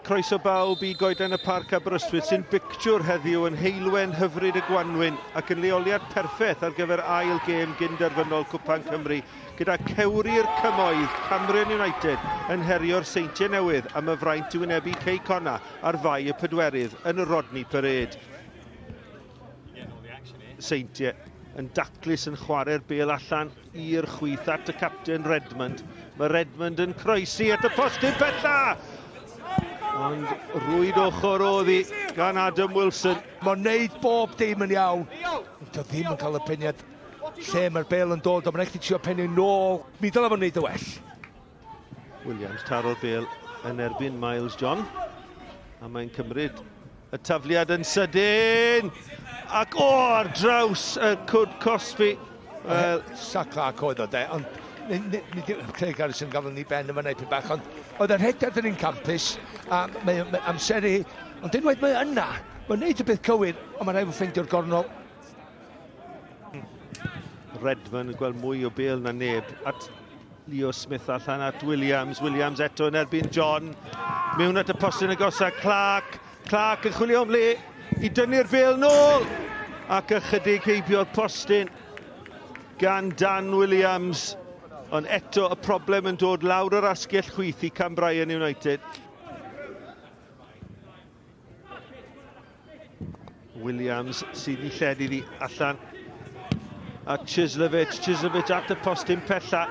croeso bawb I goeden y parc Aberystwyth sy'n bictiwr heddiw yn heilwen hyfryd y Gwanwyn ac yn leoliad perffaith ar gyfer ail gêm gyn derfynol Cwpan Cymru gyda cewri'r cymoedd Cambrian United yn herio'r Seintiau Newydd am y fraint I wynebu Cei Conna ar fai y pedwerydd yn y Rodney Parade. Seintiau yn daclus yn chwarae'r bêl allan i'r chwith at y capten Redmond. Mae Redmond yn croesi at y postyn bella! Ond rwyd ochr oddi gan Adam Wilson. Mae'n neud bob dim yn iawn. Do ddim yn cael y peniad lle mae'r bêl yn dod, ond mae'n eich trio pennu nôl. Mi dylai fo'n neud y well. Williams taro'r bêl yn erbyn Miles John. A mae'n cymryd y tafliad yn sydyn. Ac ar draws y Cwd Cosby. Sac Clark oedd o de, ond Craig Harrison gafon ni ben yma neud pyn bach, ond oedd yr hediad yn un campus, a mae amseru, ond unwaith mae yna, mae'n neud y beth cywir, ond mae'n rhaid o ffeindio'r gornol. Redmond yn gweld mwy o bêl na neb at Leo Smith allan at Williams. Williams eto yn erbyn John. Mewn at y postyn agosa Clark. Clark yn chwilio am le I dynnu'r bêl nôl. Ac ychydig heibio'r postyn gan Dan Williams. Ond eto y problem yn dod lawr yr asgell chwith I Cambrian United. Williams sydd I lledu ddi allan. A Chislovic at y postyn pella.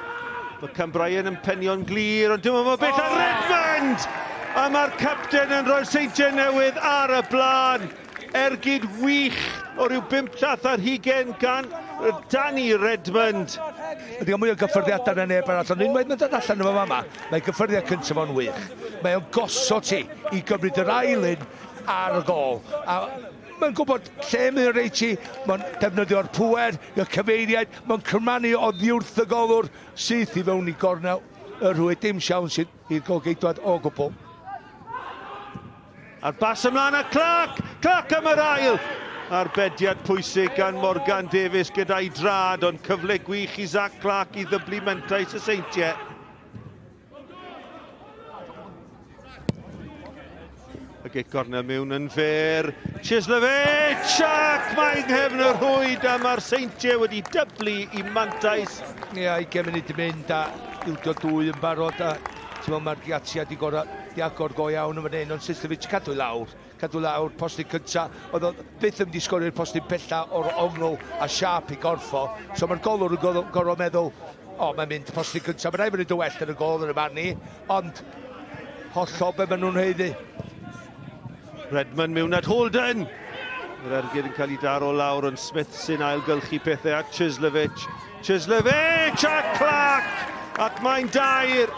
Mae Cambrian yn penio'n glir, ond dim ond beth ar Redmond! A mae'r capten yn rhoi'r Seintiau Newydd ar y blaen. Ergyd wych o ryw 5 llath ar 20 gan Danny Redmond. Ydy o'n mwy o gyffyrddiadau na neb arall, ond unwaith mae'n dod allan yma fama, mae gyffyrddiad cyntaf o'n wych. Mae o'n gosod ti I gymryd yr ailyn ar y gol. A mae'n gwybod lle mae'n reit ti, mae'n defnyddio'r pwer, y cyfeiriad, mae'n cymranu o ddiwrth y golwr sydd I fewn I gornel y rhywyd dim siawn sydd i'r golgeidwad o gwbl. A'r bas ymlaen a Clark! Clark am yr ail! A'r bediad pwysig gan Morgan Davies gyda'i drad, ond cyfle gwych I Zach Clark I ddyblu mentais y Seintiau. Y gig gornel mewn yn fer. Chislovic! Ac mae'n nghefn y rhwyd a mae'r Seintiau wedi dyblu I mantais. Ia, 20 munud I mynd a ildio 2 yn barod a mae'r giatia di agor go iawn yn fan hyn, ond Chislovic cadw lawr, postyn cynta, oedd o byth yn disgwyl i'r postyn bella o'r ongl a siap I gorffo, so mae'r golwr yn gorfod meddwl, mae'n mynd postyn cynta, mae'n rhaid yn y well yn y gol yn y man ni, ond hollol be maen nhw'n heiddi. Redmond mewn at Holden. Yr ergyd yn cael I daro lawr, ond Smith sy'n ailgylchu pethau at Chislovic. Chislovic a Clark! Ac mae'n dair.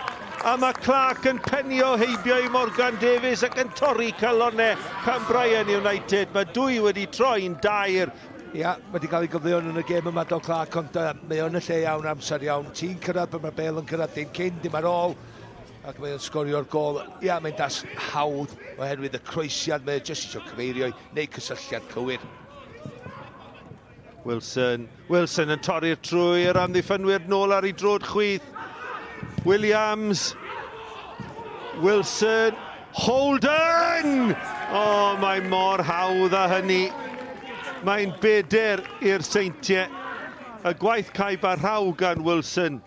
A mae Clark yn penio heibio I Morgan Davies ac yn torri calonau Cambrian United. Mae dwy wedi troi'n dair. Ia, wedi cael ei gyfleon yn y gêm yma do Clark, ond mae o'n y lle iawn, amser iawn. Ti'n cyrraedd pan mae'r bêl yn cyrraedd dim cyn, dim ar ôl. Ac mae o'n sgorio'r gol. Ia, mae'n das hawdd oherwydd y croesiad. Mae'n jyst eisiau cyfeirio neu cysylltiad cywir. Wilson yn torri'r trwy'r amddiffynwyr nôl ar ei drod chwith. Williams, Wilson, Holden! Mae mor hawdd â hynny. Mae'n beder i'r Seintiau. Y gwaith caib a rhaw gan Wilson.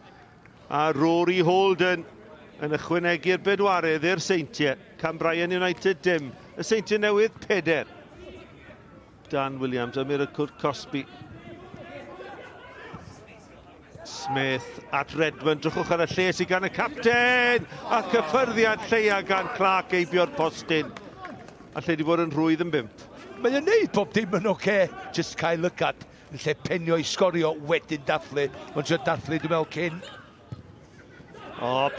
A Rory Holden yn ychwanegu'r bedwaredd i'r Seintiau. Cambrian United dim. Y Seintiau Newydd 4. Dan Williams am i'r Cwd Cosby. Smith at Redmond, drychwch ar y lle sydd gan y capten, a cyffyrddiad lleia gan Clark eibio'r postyn. A lle wedi bod yn rhwydd yn 5. Mae'n neud bob dim yn oce, just cael lygad, yn lle penio I sgorio wedyn dathlu, ond sy'n dathlu dwi'n meddwl cyn.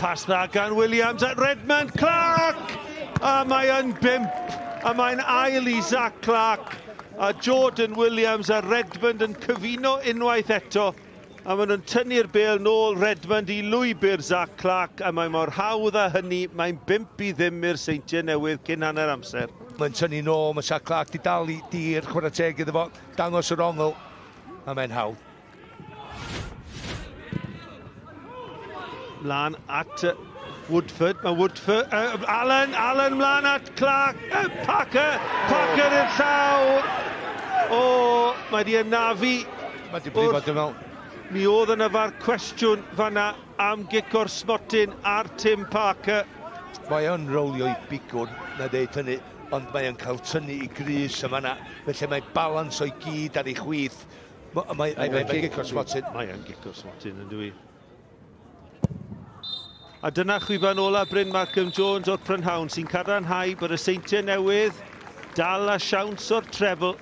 Pas dda gan Williams at Redmond, Clark! A mae yn 5, a mae'n ail I Zach Clark. A Jordan Williams a Redmond yn cyfuno unwaith eto. A maen nhw'n tynnu'r bêl nôl Redmond I lwybr Zach Clark, a mae mor hawdd â hynny, mae'n 5-0 i'r Seintiau Newydd cyn hanner amser. Mae'n tynnu nôl, mae Zach Clark di dal I dir, chwarae teg iddo fo, dangos yr ongl, a mae'n hawdd. Mlaen at Woodford, mae Woodford, Allen mlaen at Clark, Parker i'r llaw. O, mae di anafu. Mae di brifod yn mewn. Mi oedd yna fa'r cwestiwn fanna am gic o'r smotyn ar Tim Parker. Mae o'n rowlio i bigwr, na ddeud hynny, ond mae o'n cael tynnu i grys yma na. Felly mae balans o'i gyd ar ei chwith. Mae'n gic o'r smotyn. Mae o'n gic o'r smotyn, yn dwi. A dyna chwifan ola Bryn Malcolm Jones o'r Prynhawn sy'n cadarnhau bod y Seintiau Newydd dal a siawns o'r treble.